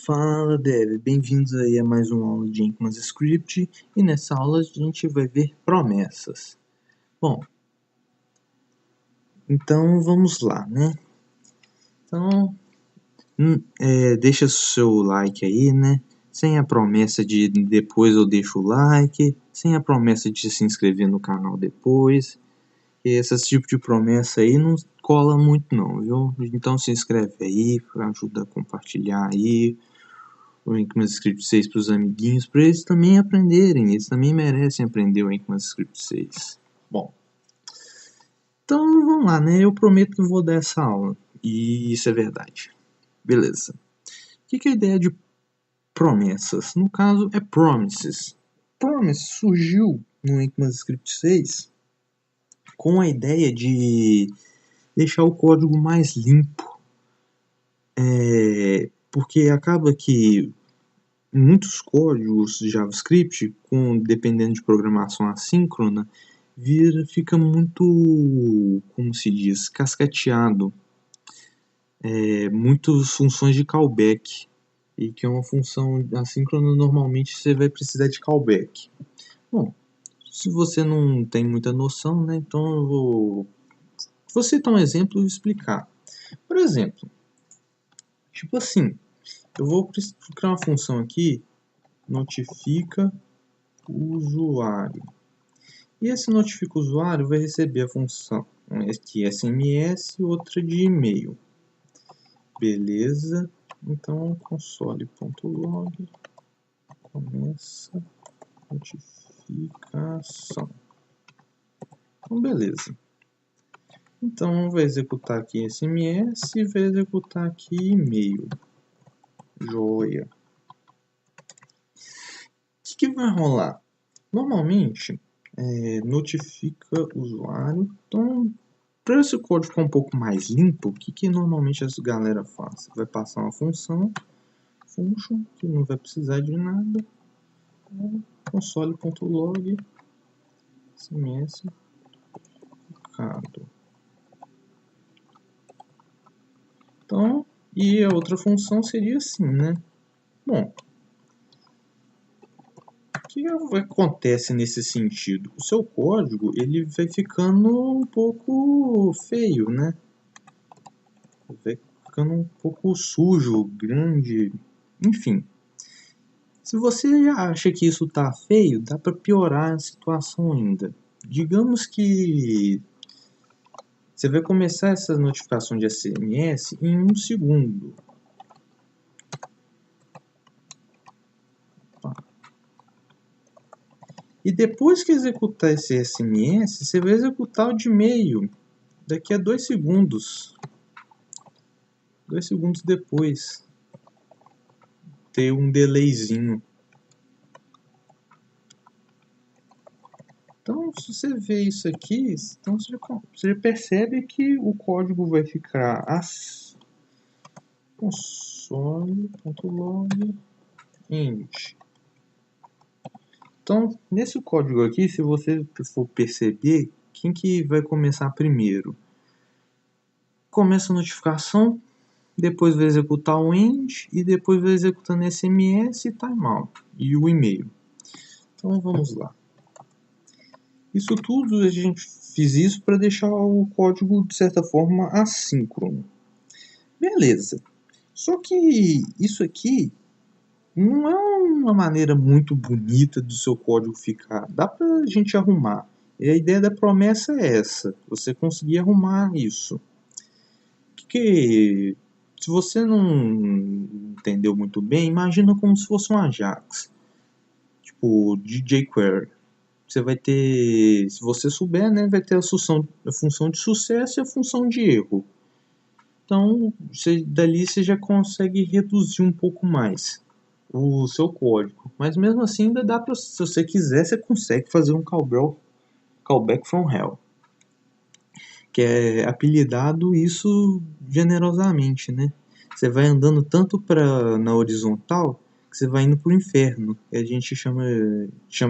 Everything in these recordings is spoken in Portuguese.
Fala Dev, bem-vindos aí a mais uma aula de ECMAScript e nessa aula a gente vai ver promessas. Bom, então vamos lá, né? Então, deixa seu like aí, né? Sem a promessa de depois eu deixo o like, sem a promessa de se inscrever no canal depois. Esse tipo de promessa aí não cola muito não, viu? Então se inscreve aí, ajuda a compartilhar aí o ECMAScript 6 para os amiguinhos, para eles também aprenderem, eles também merecem aprender o ECMAScript 6. Bom, então vamos lá, né? Eu prometo que vou dar essa aula, e isso é verdade. Beleza. O que é a ideia de promessas? No caso, é promises. Promise surgiu no ECMAScript 6 com a ideia de deixar o código mais limpo. Porque acaba que muitos códigos de JavaScript, dependendo de programação assíncrona, fica muito, como se diz, cascateado. Muitas funções de callback, e que é uma função assíncrona, normalmente você vai precisar de callback. Bom, se você não tem muita noção, né, então eu vou citar um exemplo e explicar. Por exemplo, tipo assim, eu vou criar uma função aqui, notifica o usuário. E esse notifica o usuário vai receber a função aqui SMS e outra de e-mail. Beleza? Então console.log começa notificação. Então beleza. Então vai executar aqui SMS e vai executar aqui e-mail. Joia. O que vai rolar? Normalmente notifica o usuário. Então, para esse código ficar um pouco mais limpo, o que normalmente essa galera faz? Vai passar uma função, function, que não vai precisar de nada, console.log sms notificado. Então, e a outra função seria assim, né? Bom, o que acontece nesse sentido? O seu código ele vai ficando um pouco feio, né? Vai ficando um pouco sujo, grande, enfim. Se você já acha que isso tá feio, dá para piorar a situação ainda. Digamos que você vai começar essa notificação de SMS em 1 segundo. E depois que executar esse SMS, você vai executar o de e-mail daqui a 2 segundos. 2 segundos depois. Ter um delayzinho. Então, se você vê isso aqui, então você percebe que o código vai ficar assim. Console.log end. Então, nesse código aqui, se você for perceber, quem que vai começar primeiro? Começa a notificação, depois vai executar o end e depois vai executando SMS e timeout e o e-mail. Então, vamos lá. Isso tudo a gente fez isso para deixar o código de certa forma assíncrono. Beleza. Só que isso aqui não é uma maneira muito bonita do seu código ficar. Dá pra gente arrumar. E a ideia da promessa é essa. Você conseguir arrumar isso. Porque se você não entendeu muito bem, imagina como se fosse um Ajax. Tipo, de jQuery. Você vai ter, se você souber, né, vai ter a função de sucesso e a função de erro. Então, dali você já consegue reduzir um pouco mais o seu código. Mas mesmo assim, ainda dá para, se você quiser, você consegue fazer um callback from hell. Que é apelidado isso generosamente, né? Você vai andando tanto na horizontal que você vai indo pro inferno. E a gente chama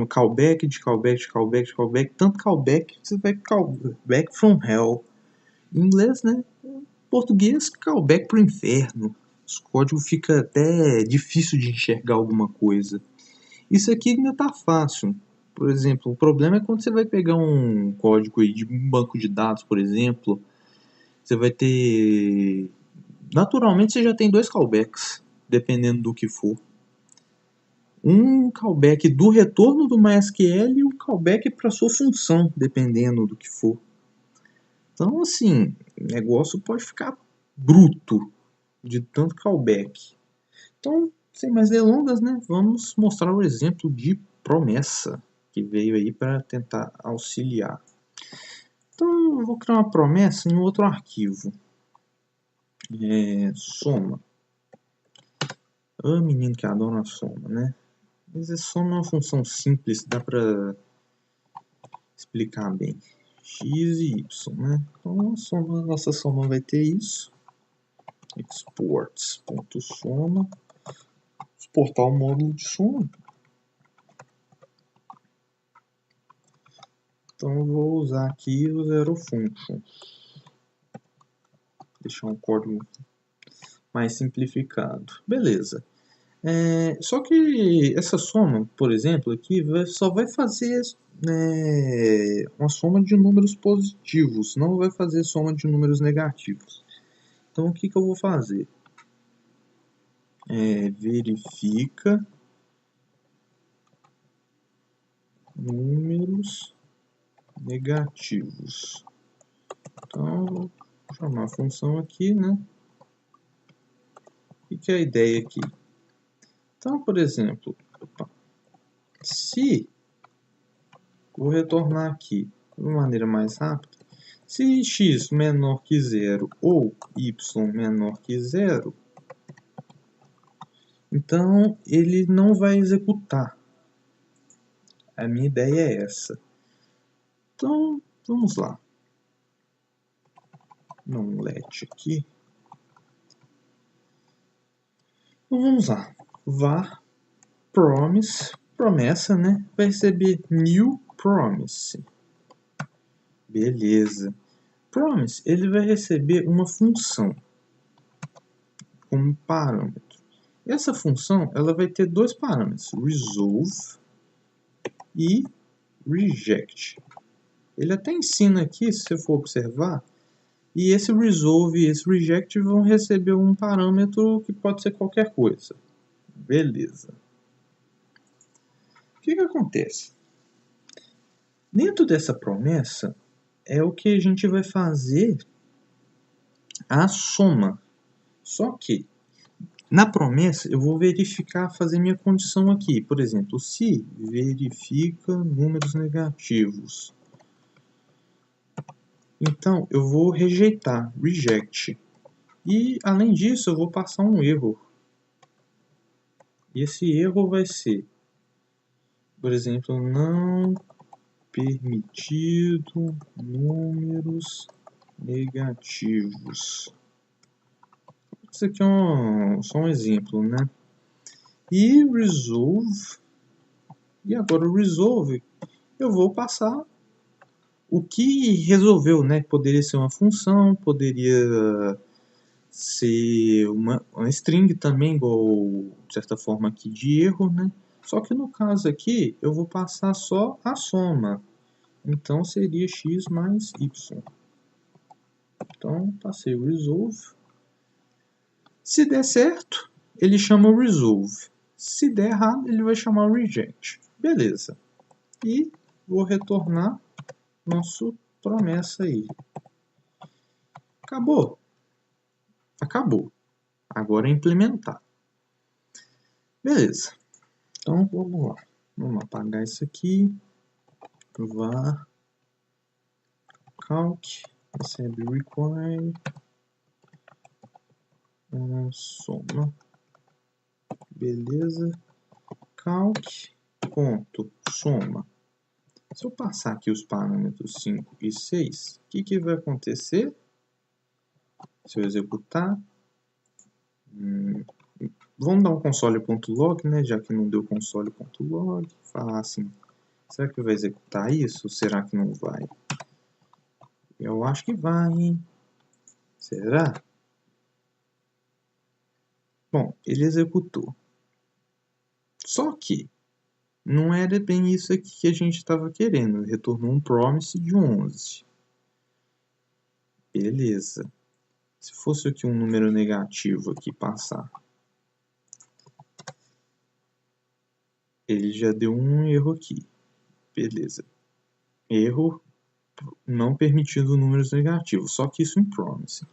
callback de callback de callback de callback. Tanto callback que você vai callback from hell. Em inglês, né? Em português, callback pro inferno. Os códigos fica até difícil de enxergar alguma coisa. Isso aqui ainda está fácil. Por exemplo, o problema é quando você vai pegar um código aí de um banco de dados, por exemplo, você vai ter... Naturalmente você já tem 2 callbacks, dependendo do que for. Um callback do retorno do MySQL e um callback para sua função, dependendo do que for. Então, assim, o negócio pode ficar bruto de tanto callback. Então, sem mais delongas, né, vamos mostrar o exemplo de promessa que veio aí para tentar auxiliar. Então, eu vou criar uma promessa em outro arquivo. Soma. Menino que adora a soma, né? Mas a soma é uma função simples, dá para explicar bem. X e Y, né? Então, nossa soma vai ter isso. Exports.soma. Exportar o módulo de soma. Então eu vou usar aqui o ZeroFunction. Deixar um código mais simplificado. Beleza. Só que essa soma, por exemplo, aqui só vai fazer uma soma de números positivos, não vai fazer soma de números negativos. Então o que eu vou fazer? Verifica números negativos. Então, vou chamar a função aqui, né? O que é a ideia aqui? Então, por exemplo, se vou retornar aqui de uma maneira mais rápida, se x menor que 0 ou y menor que 0, então ele não vai executar. A minha ideia é essa. Então, vamos lá. Um let aqui. Então, vamos lá. var promise, promessa, né? Vai receber new promise. Beleza. Promise, ele vai receber uma função como parâmetro. Essa função, ela vai ter 2 parâmetros, resolve e reject. Ele até ensina aqui, se você for observar, e esse resolve e esse reject vão receber um parâmetro que pode ser qualquer coisa. Beleza. O que acontece? Dentro dessa promessa, é o que a gente vai fazer a soma. Só que, na promessa, eu vou verificar, fazer minha condição aqui. Por exemplo, se verifica números negativos. Então, eu vou rejeitar, reject. E, além disso, eu vou passar um erro. E esse erro vai ser, por exemplo, não permitido números negativos. Isso aqui é só um exemplo, né? E resolve. E agora o resolve, eu vou passar o que resolveu, né? Poderia ser uma função, poderia ser uma string também, igual, de certa forma, aqui de erro, né? Só que no caso aqui, eu vou passar só a soma. Então, seria x mais y. Então, passei o resolve. Se der certo, ele chama o resolve. Se der errado, ele vai chamar o reject. Beleza. E vou retornar nosso promessa aí. Acabou? Acabou. Agora é implementar. Beleza. Então, vamos lá. Vamos apagar isso aqui. var calc recebe require soma. Beleza. Calc ponto soma. Se eu passar aqui os parâmetros 5 e 6, o que vai acontecer? Se eu executar, vamos dar um console.log, né? Já que não deu console.log, falar assim, será que vai executar isso ou será que não vai? Eu acho que vai, hein? Será? Bom, ele executou. Só que não era bem isso aqui que a gente estava querendo. Ele retornou um promise de 11. Beleza. Se fosse aqui um número negativo aqui passar, ele já deu um erro aqui. Beleza. Erro não permitindo números negativos. Só que isso em promise.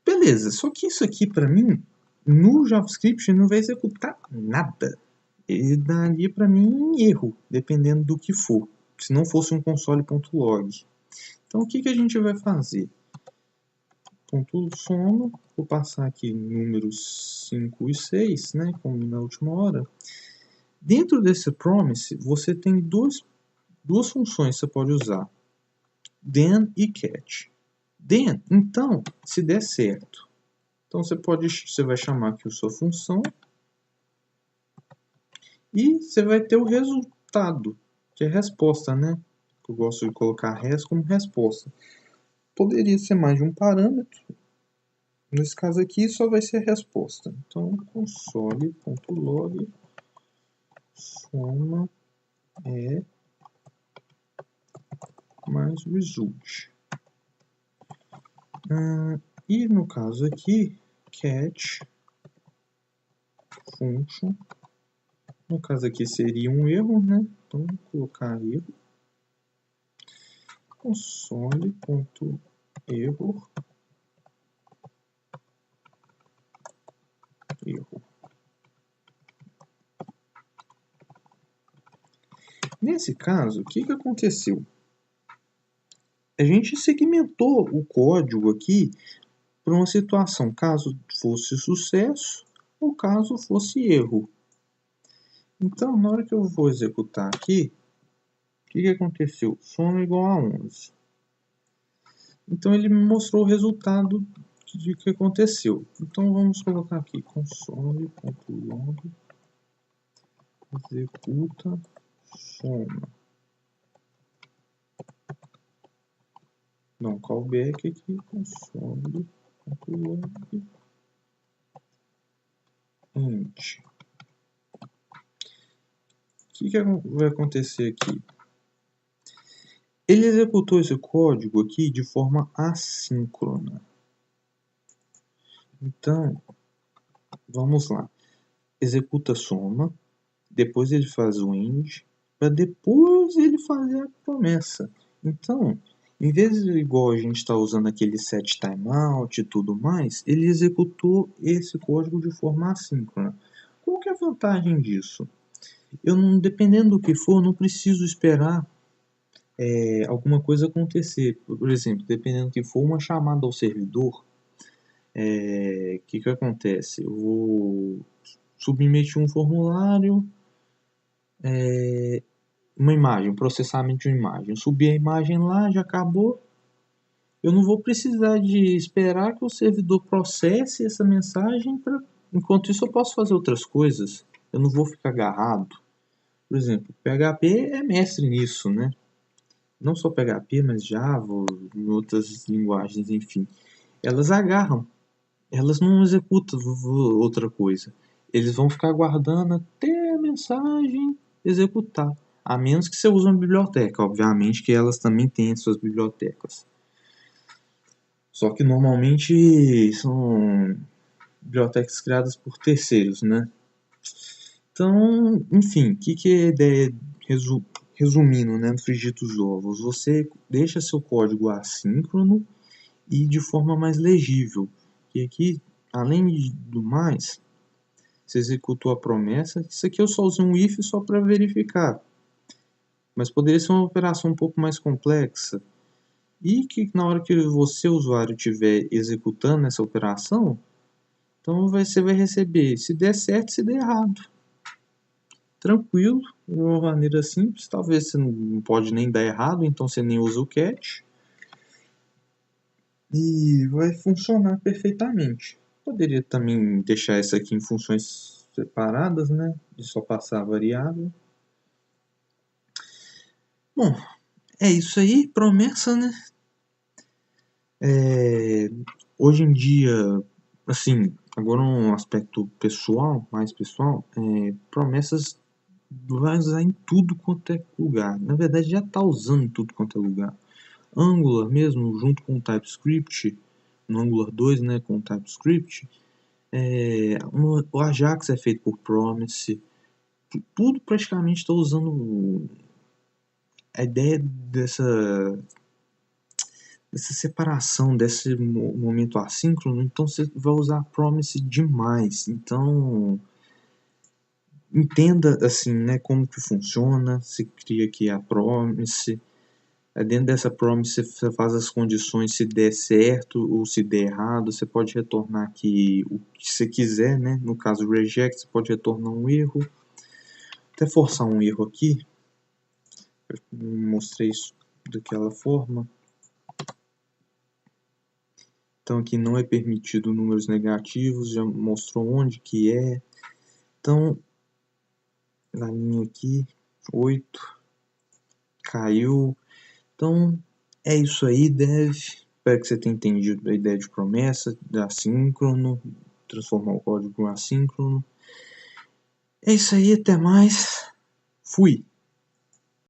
Beleza. Só que isso aqui para mim, no JavaScript, não vai executar nada. Ele daria para mim um erro, dependendo do que for. Se não fosse um console.log. Então o que a gente vai fazer? Ponto soma, vou passar aqui números 5 e 6, né, como na última hora. Dentro desse promise, você tem duas funções que você pode usar. Then e catch. Then, então, se der certo. Então você vai chamar aqui a sua função e você vai ter o resultado, que é a resposta, né? Eu gosto de colocar res como resposta. Poderia ser mais de um parâmetro. Nesse caso aqui só vai ser a resposta. Então console.log soma é mais result. E no caso aqui, catch function. No caso aqui seria um erro, né? Então vou colocar erro. Console.error. Erro. Nesse caso, o que aconteceu? A gente segmentou o código aqui para uma situação, caso fosse sucesso ou caso fosse erro. Então, na hora que eu vou executar aqui, o que aconteceu? Soma igual a 11. Então, ele me mostrou o resultado de que aconteceu. Então, vamos colocar aqui console.log executa soma. Não, callback aqui, console.log int. O que vai acontecer aqui? Ele executou esse código aqui de forma assíncrona. Então, vamos lá. Executa soma, depois ele faz o end, para depois ele fazer a promessa. Então, em vez de igual a gente está usando aquele set timeout e tudo mais, ele executou esse código de forma assíncrona. Qual que é a vantagem disso? Eu não, dependendo do que for, não preciso esperar alguma coisa acontecer. Por exemplo, dependendo do que for uma chamada ao servidor, que acontece? Eu vou submeter um formulário, uma imagem, um processamento de uma imagem. Subi a imagem lá, já acabou. Eu não vou precisar de esperar que o servidor processe essa mensagem. Enquanto isso, eu posso fazer outras coisas. Eu não vou ficar agarrado. Por exemplo, PHP é mestre nisso, né? Não só PHP, mas Java, em outras linguagens, enfim. Elas agarram. Elas não executam outra coisa. Eles vão ficar aguardando até a mensagem executar. A menos que você use uma biblioteca. Obviamente que elas também têm suas bibliotecas. Só que normalmente são bibliotecas criadas por terceiros, né? Então, enfim, o que é a ideia, resumindo, né, no frigir dos ovos? Você deixa seu código assíncrono e de forma mais legível. E aqui, além do mais, você executou a promessa. Isso aqui eu só usei um if só para verificar. Mas poderia ser uma operação um pouco mais complexa. E que na hora que você, usuário, estiver executando essa operação, então você vai receber se der certo, se der errado. Tranquilo, de uma maneira simples. Talvez você não pode nem dar errado, então você nem usa o catch. E vai funcionar perfeitamente. Poderia também deixar essa aqui em funções separadas, né? De só passar a variável. Bom, é isso aí, promessa, né? Hoje em dia, assim, Agora um aspecto pessoal, mais pessoal, promessas vai usar em tudo quanto é lugar. Na verdade já está usando em tudo quanto é lugar. Angular mesmo, junto com o TypeScript, no Angular 2, né, com o TypeScript, o Ajax é feito por Promise, tudo praticamente está usando a ideia dessa separação, desse momento assíncrono, então você vai usar Promise demais. Então, entenda assim, né, como que funciona, você cria aqui a Promise, dentro dessa promise você faz as condições, se der certo ou se der errado, você pode retornar aqui o que você quiser, né? No caso reject, você pode retornar um erro, até forçar um erro aqui, eu mostrei isso daquela forma. Então aqui não é permitido números negativos, já mostrou onde que é. Então, na linha aqui, 8, caiu. Então, é isso aí, Dev. Espero que você tenha entendido a ideia de promessa, de assíncrono, transformar o código em assíncrono. É isso aí, até mais. Fui!